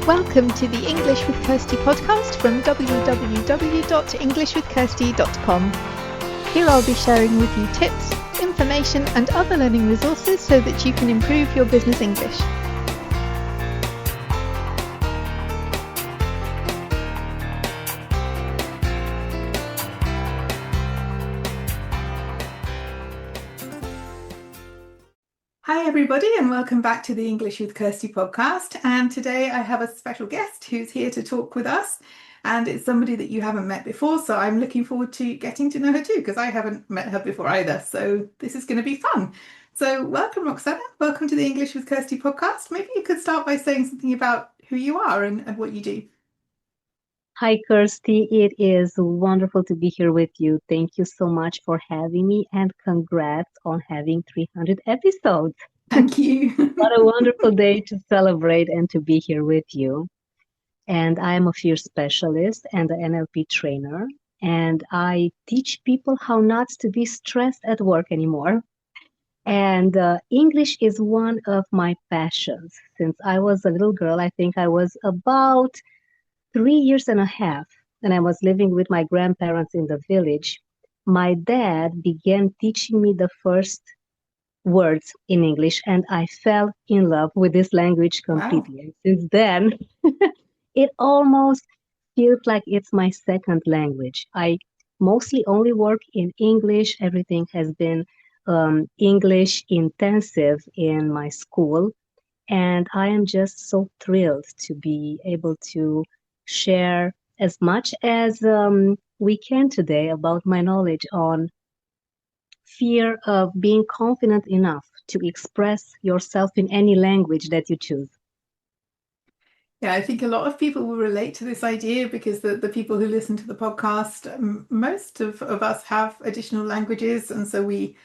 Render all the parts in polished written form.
Welcome to the English with Kirsty podcast from www.englishwithkirsty.com. Here I'll be sharing with you tips, information and other learning resources so that you can improve your business English. Hi everybody and welcome back to the English with Kirsty podcast, and today I have a special guest who's here to talk with us, and it's somebody that you haven't met before, so I'm looking forward to getting to know her too because I haven't met her before either, so this is going to be fun. So welcome Roxana, welcome to the English with Kirsty podcast. Maybe you could start by saying something about who you are and what you do. Hi, Kirsty. It is wonderful to be here with you. Thank you so much for having me, and congrats on having 300 episodes. Thank you. What a wonderful day to celebrate and to be here with you. And I am a fear specialist and an NLP trainer, and I teach people how not to be stressed at work anymore. And English is one of my passions. Since I was a little girl, I think I was about 3 years and a half, and I was living with my grandparents in the village, my dad began teaching me the first words in English, and I fell in love with this language Wow. completely. And since then, it almost feels like it's my second language. I mostly only work in English. Everything has been English intensive in my school. And I am just so thrilled to be able to share as much as we can today about my knowledge on fear of being confident enough to express yourself in any language that you choose. Yeah, I think a lot of people will relate to this idea because the people who listen to the podcast, most of us have additional languages, and so we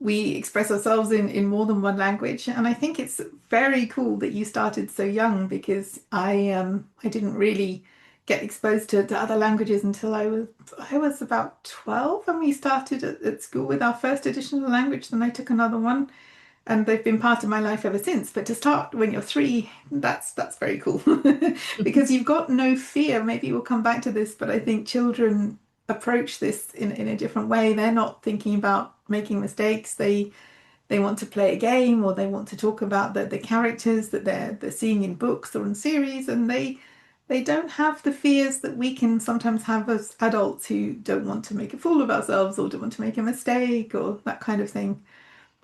express ourselves in more than one language. And I think it's very cool that you started so young because I didn't really get exposed to other languages until I was about 12 when we started at school with our first additional language. Then I took another one and they've been part of my life ever since. But to start when you're 3, that's very cool because you've got no fear. Maybe we'll come back to this, but I think children approach this in a different way. They're not thinking about making mistakes. They want to play a game, or they want to talk about the characters that they're seeing in books or in series, and they don't have the fears that we can sometimes have as adults who don't want to make a fool of ourselves or don't want to make a mistake or that kind of thing.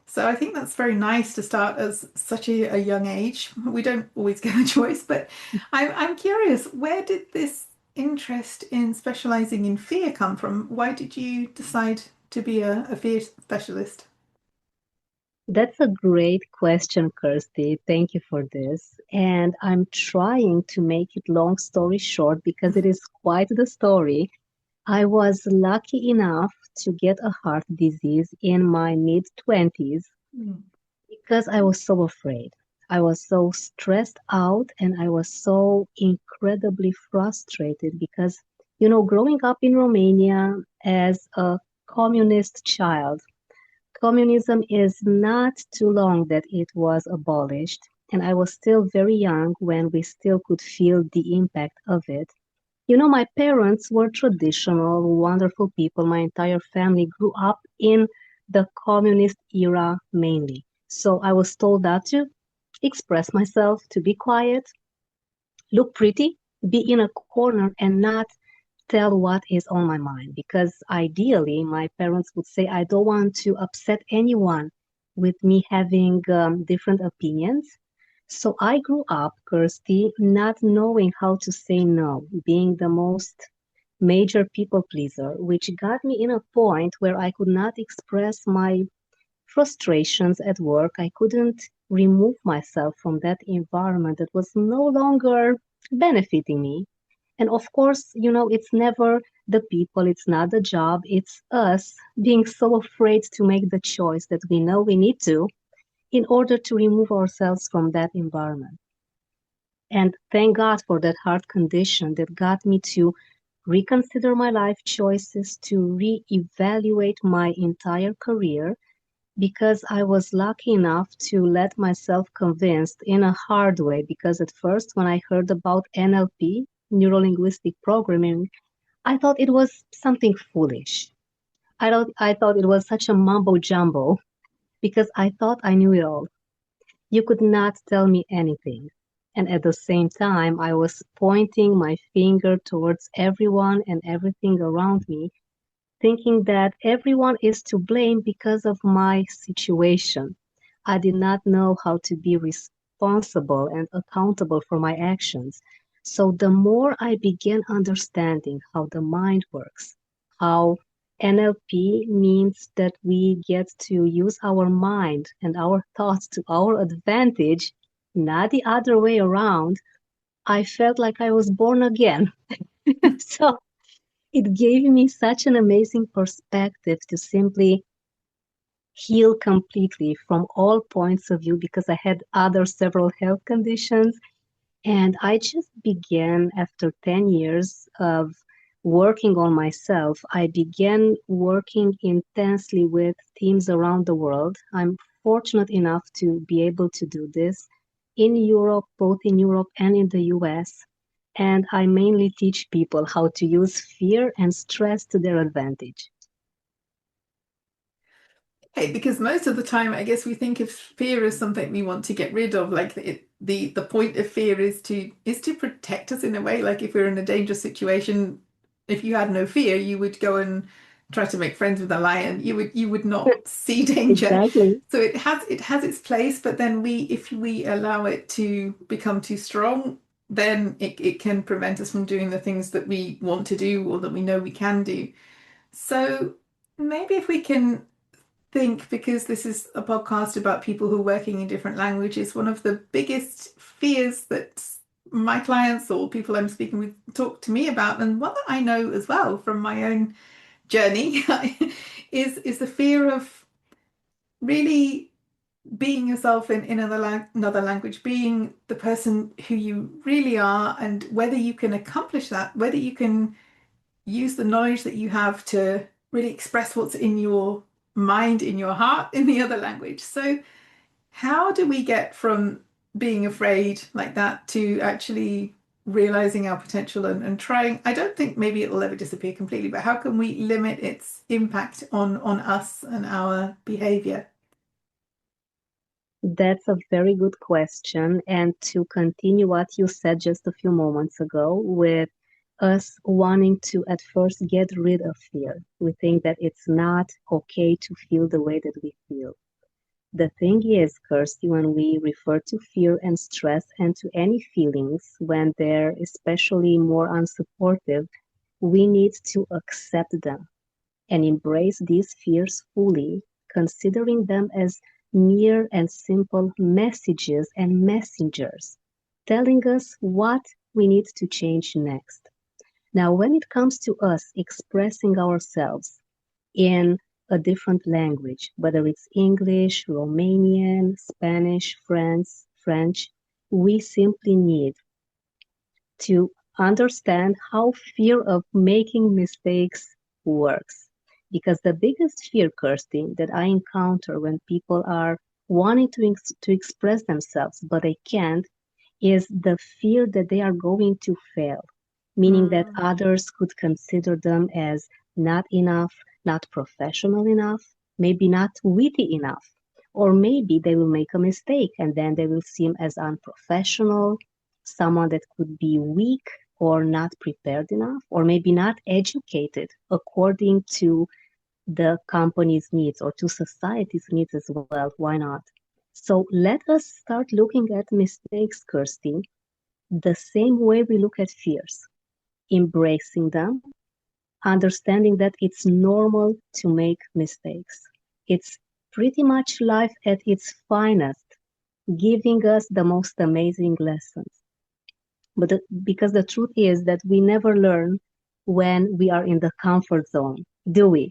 So I think that's very nice to start as such a young age. We don't always get a choice, but I'm curious, where did this interest in specializing in fear come from? Why did you decide to be a fear specialist? That's a great question, Kirsty. Thank you for this. And I'm trying to make it long story short because it is quite the story. I was lucky enough to get a heart disease in my mid 20s Mm. because I was so afraid. I was so stressed out and I was so incredibly frustrated because, growing up in Romania as a communist child, communism is not too long that it was abolished, and I was still very young when we still could feel the impact of it. My parents were traditional, wonderful people. My entire family grew up in the communist era mainly. So I was told not to express myself, to be quiet, look pretty, be in a corner, and not tell what is on my mind. Because ideally, my parents would say, I don't want to upset anyone with me having different opinions. So I grew up, Kirsty, not knowing how to say no, being the most major people pleaser, which got me in a point where I could not express my frustrations at work. I couldn't remove myself from that environment that was no longer benefiting me. And of course, it's never the people, it's not the job, it's us being so afraid to make the choice that we know we need to in order to remove ourselves from that environment. And thank God for that heart condition that got me to reconsider my life choices, to reevaluate my entire career, because I was lucky enough to let myself convinced in a hard way. Because at first, when I heard about NLP, neuro linguistic programming, I thought it was something foolish. I thought it was such a mumbo jumbo because I thought I knew it all. You could not tell me anything. And at the same time, I was pointing my finger towards everyone and everything around me, thinking that everyone is to blame because of my situation. I did not know how to be responsible and accountable for my actions. So the more I began understanding how the mind works, how NLP means that we get to use our mind and our thoughts to our advantage, not the other way around, I felt like I was born again. So it gave me such an amazing perspective to simply heal completely from all points of view because I had other several health conditions. And I just began, after 10 years of working on myself, I began working intensely with teams around the world. I'm fortunate enough to be able to do this in Europe, both in Europe and in the US. And I mainly teach people how to use fear and stress to their advantage. Okay, because most of the time, I guess we think of fear as something we want to get rid of. Like the point of fear is to protect us in a way. Like if we're in a dangerous situation, if you had no fear, you would go and try to make friends with a lion. You would not see danger. Exactly. So it has its place, but then if we allow it to become too strong, then it can prevent us from doing the things that we want to do or that we know we can do. So maybe if we can think, because this is a podcast about people who are working in different languages, one of the biggest fears that my clients or people I'm speaking with talk to me about, and one that I know as well from my own journey, is the fear of really being yourself in another language, being the person who you really are, and whether you can accomplish that, whether you can use the knowledge that you have to really express what's in your mind, in your heart, in the other language. So, how do we get from being afraid like that to actually realizing our potential and trying? I don't think maybe it will ever disappear completely, but how can we limit its impact on us and our behavior? That's a very good question. And to continue what you said just a few moments ago, with us wanting to at first get rid of fear, we think that it's not okay to feel the way that we feel. The thing is, Kirsty, when we refer to fear and stress and to any feelings when they're especially more unsupportive, we need to accept them and embrace these fears fully, considering them as mere and simple messages and messengers telling us what we need to change next. Now, when it comes to us expressing ourselves in a different language, whether it's English, Romanian, Spanish, French, we simply need to understand how fear of making mistakes works. Because the biggest fear, Kirsty, that I encounter when people are wanting to express themselves, but they can't, is the fear that they are going to fail, meaning that Mm, others could consider them as not enough, not professional enough, maybe not witty enough, or maybe they will make a mistake and then they will seem as unprofessional, someone that could be weak or not prepared enough, or maybe not educated according to the company's needs or to society's needs as well. Why not? So let us start looking at mistakes, Kirsty, the same way we look at fears, embracing them, understanding that it's normal to make mistakes. It's pretty much life at its finest, giving us the most amazing lessons. Because the truth is that we never learn when we are in the comfort zone, do we?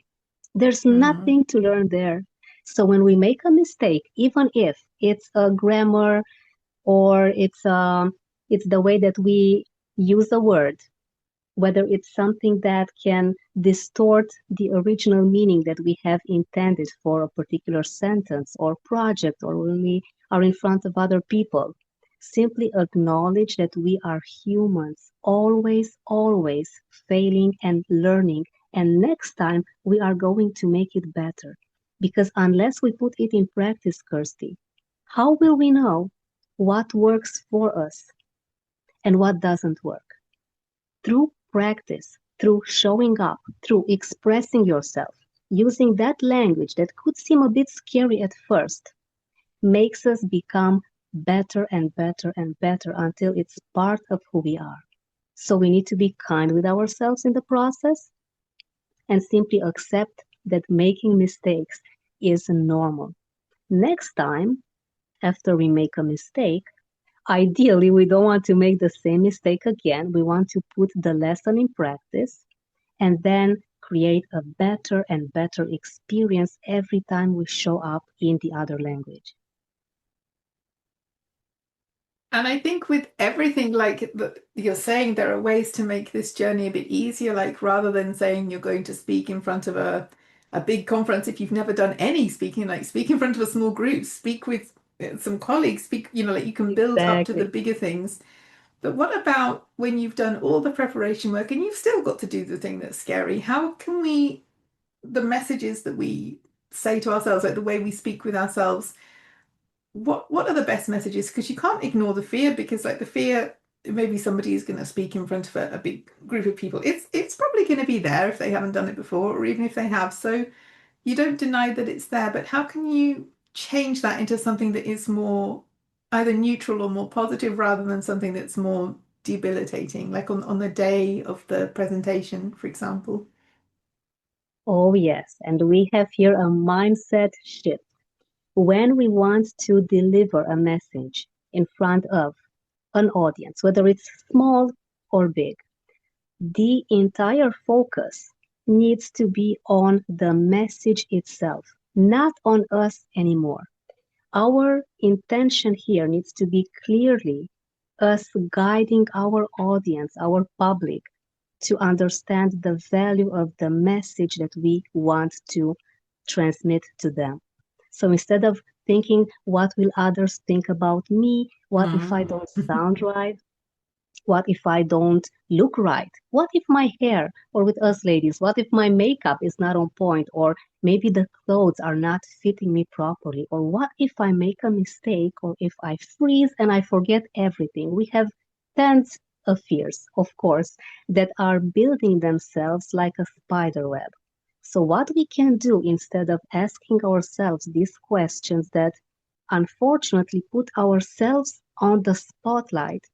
There's mm. nothing to learn there. So when we make a mistake, even if it's a grammar or it's the way that we use a word, whether it's something that can distort the original meaning that we have intended for a particular sentence or project, or when we are in front of other people. Simply acknowledge that we are humans, always, always failing and learning. And next time we are going to make it better. Because unless we put it in practice, Kirsty, how will we know what works for us and what doesn't work? Through practice, through showing up, through expressing yourself, using that language that could seem a bit scary at first, makes us become better and better and better until it's part of who we are. So we need to be kind with ourselves in the process and simply accept that making mistakes is normal. Next time, after we make a mistake, ideally, we don't want to make the same mistake again. We want to put the lesson in practice and then create a better and better experience every time we show up in the other language. And I think with everything like that you're saying, there are ways to make this journey a bit easier. Like rather than saying you're going to speak in front of a big conference, if you've never done any speaking, like speak in front of a small group, speak with some colleagues, speak, like you can build up to the Exactly. bigger things. But what about when you've done all the preparation work and you've still got to do the thing that's scary? How can the messages that we say to ourselves, like the way we speak with ourselves, what are the best messages? Because you can't ignore the fear, because like the fear, maybe somebody is going to speak in front of a big group of people. It's probably going to be there if they haven't done it before, or even if they have. So you don't deny that it's there, but how can you change that into something that is more either neutral or more positive rather than something that's more debilitating, like on the day of the presentation, for example? Oh, yes. And we have here a mindset shift. When we want to deliver a message in front of an audience, whether it's small or big, the entire focus needs to be on the message itself, not on us anymore. Our intention here needs to be clearly us guiding our audience, our public, to understand the value of the message that we want to transmit to them. So instead of thinking, what will others think about me? What if I Mm. don't sound right? What if I don't look right? What if my hair, or with us ladies, what if my makeup is not on point, or maybe the clothes are not fitting me properly? Or what if I make a mistake, or if I freeze and I forget everything? We have tons of fears, of course, that are building themselves like a spider web. So, what we can do instead of asking ourselves these questions that unfortunately put ourselves on the spotlight,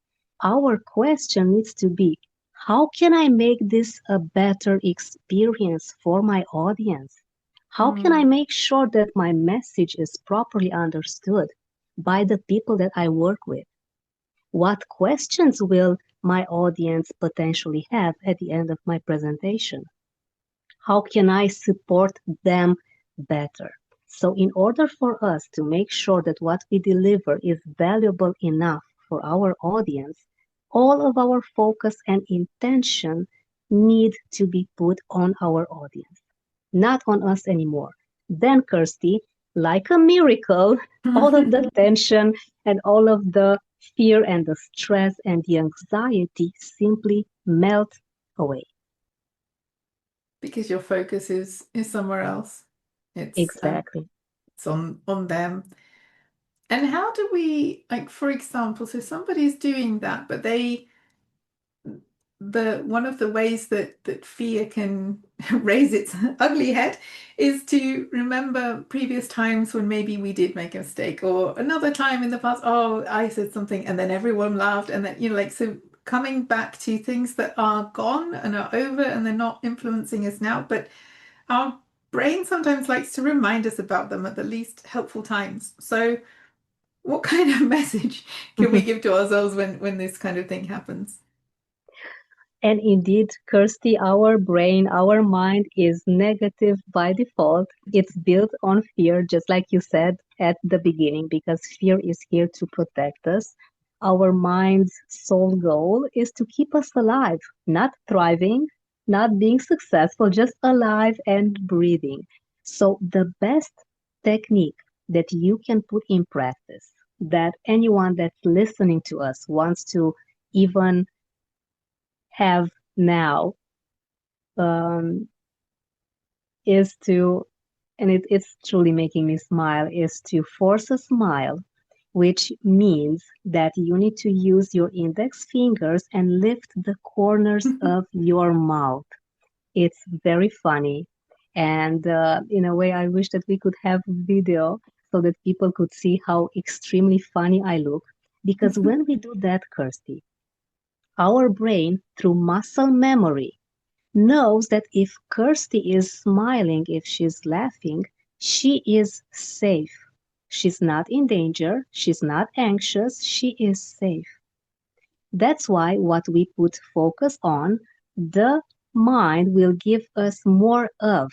our question needs to be, how can I make this a better experience for my audience? How can I Mm. make sure that my message is properly understood by the people that I work with? What questions will my audience potentially have at the end of my presentation? How can I support them better? So, in order for us to make sure that what we deliver is valuable enough for our audience, all of our focus and intention need to be put on our audience, not on us anymore. Then, Kirsty, like a miracle, all of the tension and all of the fear and the stress and the anxiety simply melt away. Because your focus is somewhere else. It's Exactly. it's on them. And how do we, like, for example, so somebody's doing that, but the one of the ways that fear can raise its ugly head is to remember previous times when maybe we did make a mistake, or another time in the past, oh, I said something and then everyone laughed, and then, like, so coming back to things that are gone and are over and they're not influencing us now, but our brain sometimes likes to remind us about them at the least helpful times. So what kind of message can we give to ourselves when this kind of thing happens? And indeed, Kirsty, our brain, our mind is negative by default. It's built on fear, just like you said at the beginning, because fear is here to protect us. Our mind's sole goal is to keep us alive, not thriving, not being successful, just alive and breathing. So, the best technique that you can put in practice, that anyone that's listening to us wants to even have now, um, is to, and it's truly making me smile, is to force a smile, which means that you need to use your index fingers and lift the corners of your mouth. It's very funny. And in a way, I wish that we could have video so that people could see how extremely funny I look. Because when we do that, Kirsty, our brain, through muscle memory, knows that if Kirsty is smiling, if she's laughing, she is safe. She's not in danger, she's not anxious, she is safe. That's why what we put focus on, the mind will give us more of.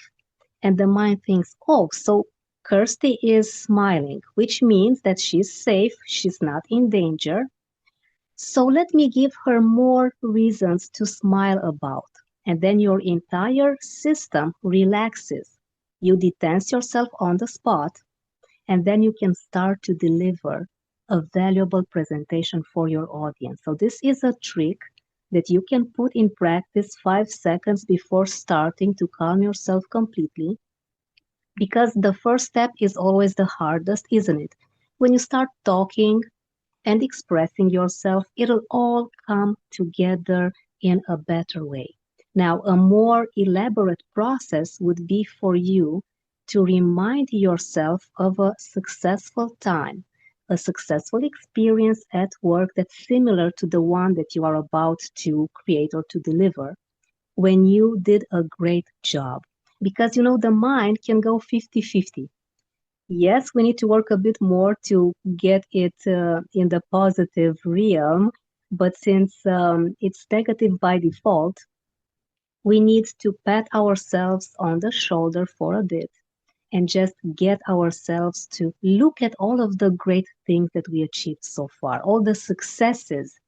And the mind thinks, oh, so Kirsty is smiling, which means that she's safe, she's not in danger. So let me give her more reasons to smile about. And then your entire system relaxes. You detense yourself on the spot, and then you can start to deliver a valuable presentation for your audience. So this is a trick that you can put in practice 5 seconds before starting to calm yourself completely, because the first step is always the hardest, isn't it? When you start talking and expressing yourself, it'll all come together in a better way. Now, a more elaborate process would be for you to remind yourself of a successful time, a successful experience at work that's similar to the one that you are about to create or to deliver, when you did a great job. Because the mind can go 50-50. Yes, we need to work a bit more to get it in the positive realm, but since it's negative by default, we need to pat ourselves on the shoulder for a bit and just get ourselves to look at all of the great things that we achieved so far, all the successes,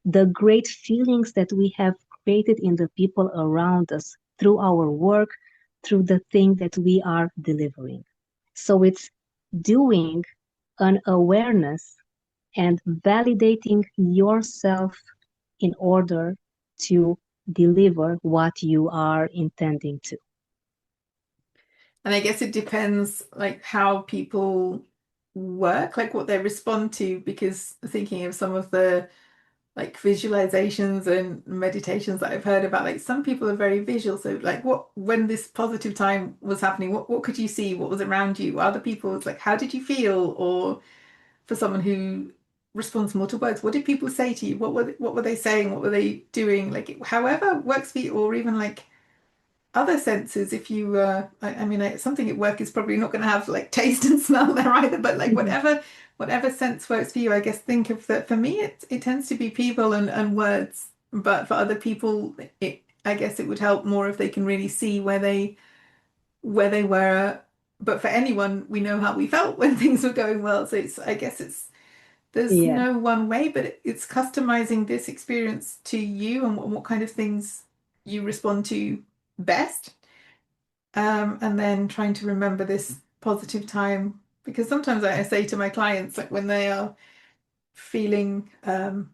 the great feelings that we have created in the people around us through our work, through the thing that we are delivering. So it's doing an awareness and validating yourself in order to deliver what you are intending to. And I guess it depends like how people work, like what they respond to, because thinking of some of the like visualizations and meditations that I've heard about, like some people are very visual. So like what when this positive time was happening, what could you see? What was around you? Other people, it's like, how did you feel? Or for someone who responds more to words, what did people say to you? What were they saying? What were they doing? Like however works for you, or even like other senses. If you I mean something at work is probably not going to have like taste and smell there either, but like Mhm. whatever sense works for you, I guess think of that. For me it tends to be people and words, but for other people it I guess it would help more if they can really see where they were. But for anyone, we know how we felt when things were going well, so it's I guess it's there's Yeah, no one way, but it's customizing this experience to you and what kind of things you respond to best. And then trying to remember this positive time, because sometimes I say to my clients, like when they are feeling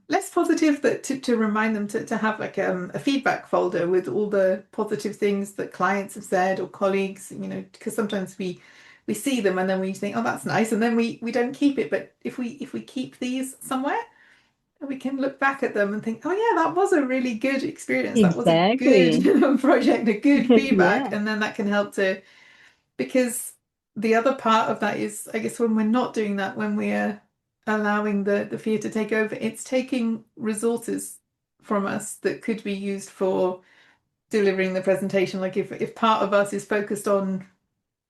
less positive, that to remind them to have like a feedback folder with all the positive things that clients have said or colleagues, because sometimes we see them and then we think, oh, that's nice, and then we don't keep it. But if we keep these somewhere, we can look back at them and think, oh yeah, that was a really good experience. That was a exactly. good project, a good feedback, Yeah, and then that can help to because the other part of that is, I guess, when we're not doing that, when we're allowing the fear to take over, it's taking resources from us that could be used for delivering the presentation. Like if part of us is focused on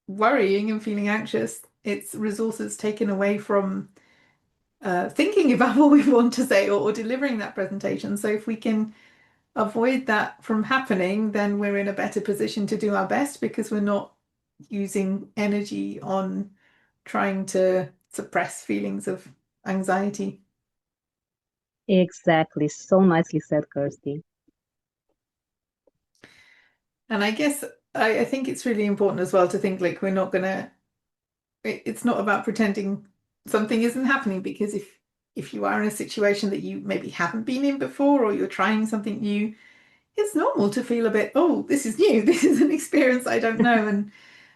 worrying and feeling anxious, it's resources taken away from thinking about what we want to say or delivering that presentation. So if we can avoid that from happening, then we're in a better position to do our best because we're not using energy on trying to suppress feelings of anxiety. Exactly. So nicely said, Kirsty. And I guess I think it's really important as well to think like we're not gonna it's not about pretending something isn't happening because if you are in a situation that you maybe haven't been in before or you're trying something new, it's normal to feel a bit, oh, this is new, this is an experience I don't know. And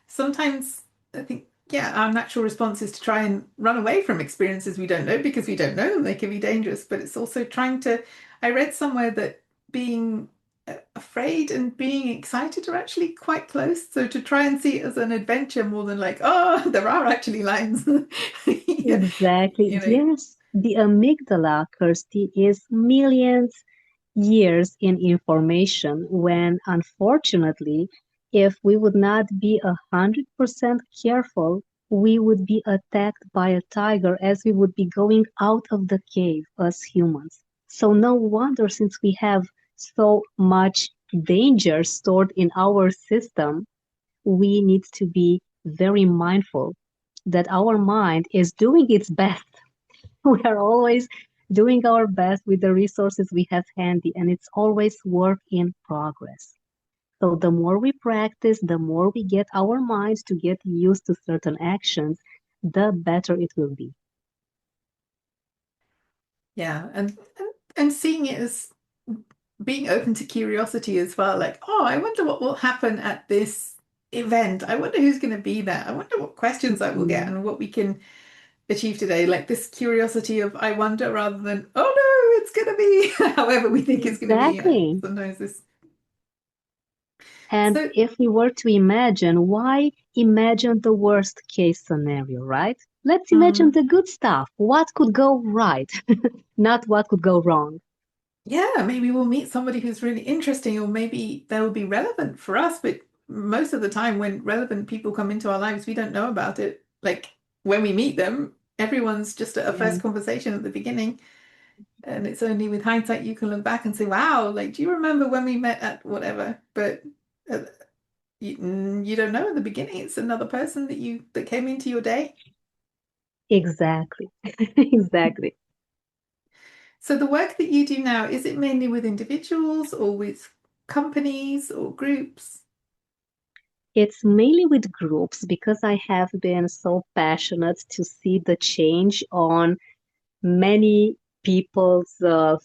sometimes I think, yeah, our natural response is to try and run away from experiences we don't know because we don't know them. They can be dangerous, but it's also trying to. I read somewhere that being afraid and being excited are actually quite close. So to try and see it as an adventure more than like, oh, there are actually lines. Yeah, Exactly. you know. Yes, the amygdala, Kirsty, is millions years in information when, unfortunately, if we would not be 100% careful, we would be attacked by a tiger as we would be going out of the cave as humans. So, no wonder since we have so much danger stored in our system, we need to be very mindful that our mind is doing its best. We are always doing our best with the resources we have handy, and it's always work in progress. So the more we practice, the more we get our minds to get used to certain actions, the better it will be. Yeah, and seeing it as being open to curiosity as well. Like, oh, I wonder what will happen at this event. I wonder who's going to be there. I wonder what questions I will get Mhm. and what we can achieve today. Like this curiosity of I wonder rather than, oh no, it's going to be however we think it's going to be. Exactly. Sometimes this. And So, if we were to imagine, why imagine the worst case scenario, right? Let's imagine mm, the good stuff. What could go right, not what could go wrong. yeah, maybe we'll meet somebody who's really interesting, or maybe they'll be relevant for us. But most of the time, when relevant people come into our lives, we don't know about it. Like when we meet them, everyone's just at a Yeah. first conversation at the beginning. And it's only with hindsight you can look back and say, wow, like, do you remember when we met at whatever? But uh, you don't know at the beginning. It's another person that came into your day. Exactly. Exactly. So the work that you do now, is it mainly with individuals or with companies or groups? It's mainly with groups because I have been so passionate to see the change on many people's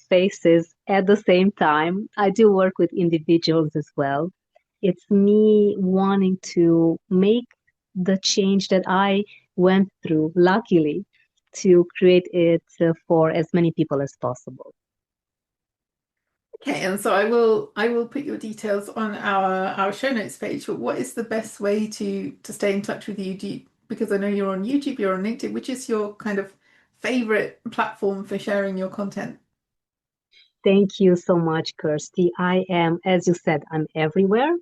faces at the same time. I do work with individuals as well. It's me wanting to make the change that I went through, luckily, to create it for as many people as possible. Okay, and so I will put your details on our show notes page. But what is the best way to stay in touch with you? Because I know you're on YouTube, you're on LinkedIn. Which is your kind of favorite platform for sharing your content? Thank you so much, Kirsty. I am, as you said, I'm everywhere.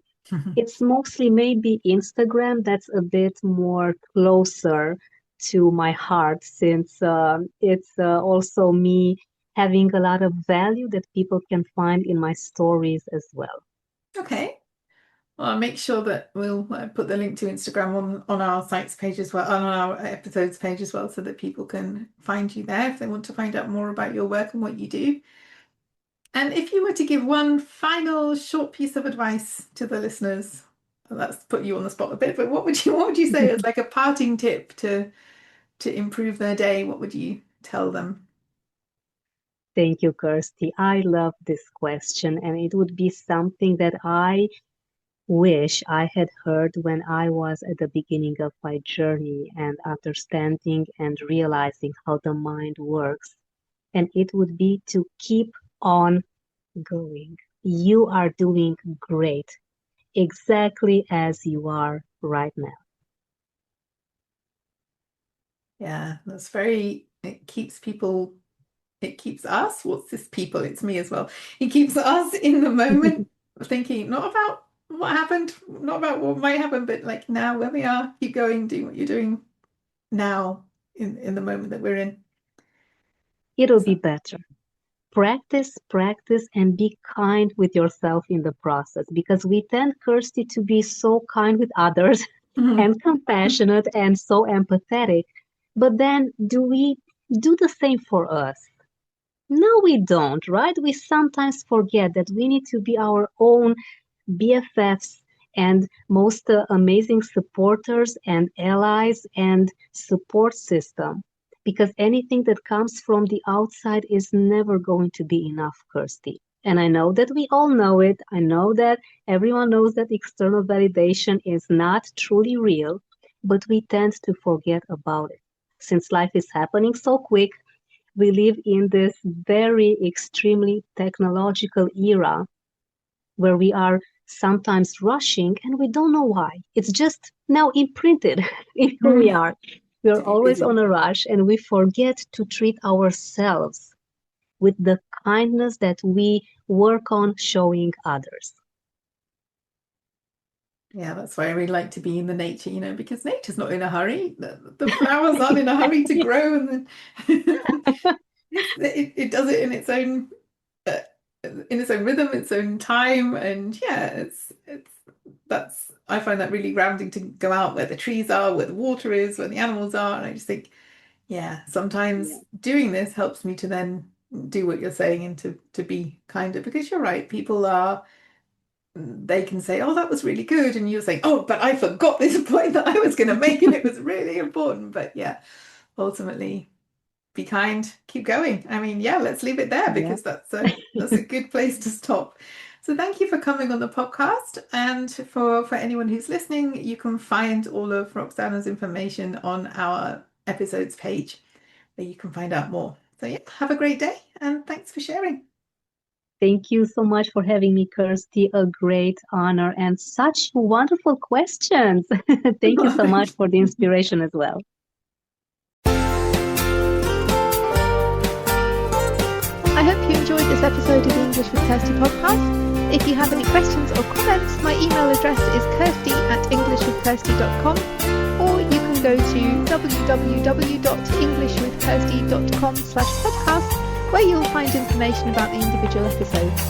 It's mostly maybe Instagram that's a bit more closer to my heart since it's also me having a lot of value that people can find in my stories as well. Okay. Well, I'll make sure that we'll put the link to Instagram on our sites page as well, on our episodes page as well, so that people can find you there if they want to find out more about your work and what you do. And if you were to give one final short piece of advice to the listeners, well, that's put you on the spot a bit, but what would you say as like a parting tip to improve their day? What would you tell them? Thank you, Kirsty. I love this question, and it would be something that I wish I had heard when I was at the beginning of my journey and understanding and realizing how the mind works. And it would be to keep on going. You are doing great, exactly as you are right now. Yeah, that's very, it keeps us, what's this people? It's me as well. It keeps us in the moment, thinking not about what happened, not about what might happen, but like now where we are, keep going, doing what you're doing now in the moment that we're in. It'll be So, better. Practice, practice, and be kind with yourself in the process because we tend, Kirsty, to be so kind with others and compassionate and so empathetic. But then, do we do the same for us? No, we don't, right? We sometimes forget that we need to be our own BFFs and most amazing supporters and allies and support system. Because anything that comes from the outside is never going to be enough, Kirsty. And I know that we all know it. I know that everyone knows that external validation is not truly real, but we tend to forget about it. Since life is happening so quick, we live in this very extremely technological era where we are sometimes rushing and we don't know why. It's just now imprinted in who we are. We are To be always busy. on a rush and we forget to treat ourselves with the kindness that we work on showing others. Yeah, that's why I really like to be in the nature, because nature's not in a hurry. The flowers aren't in a hurry to grow, and then it does it uh, in its own rhythm, its own time, and yeah, it's that's I find that really grounding to go out where the trees are, where the water is, where the animals are, and I just think, yeah, sometimes doing this helps me to then do what you're saying and to be kinder because you're right, people are they can say, oh, that was really good. And you're saying, oh, but I forgot this point that I was going to make and it was really important. But yeah, ultimately be kind, keep going. I mean, yeah, let's leave it there Yeah. because that's a good place to stop. So thank you for coming on the podcast. And for anyone who's listening, you can find all of Roxana's information on our episodes page where you can find out more. So yeah, have a great day and thanks for sharing. Thank you so much for having me, Kirsty. A great honor and such wonderful questions. Thank you so much for the inspiration as well. I hope you enjoyed this episode of the English with Kirsty podcast. If you have any questions or comments, my email address is kirsty@englishwithkirsty.com, or you can go to www.englishwithkirsty.com/podcast, where you'll find information about the individual episodes.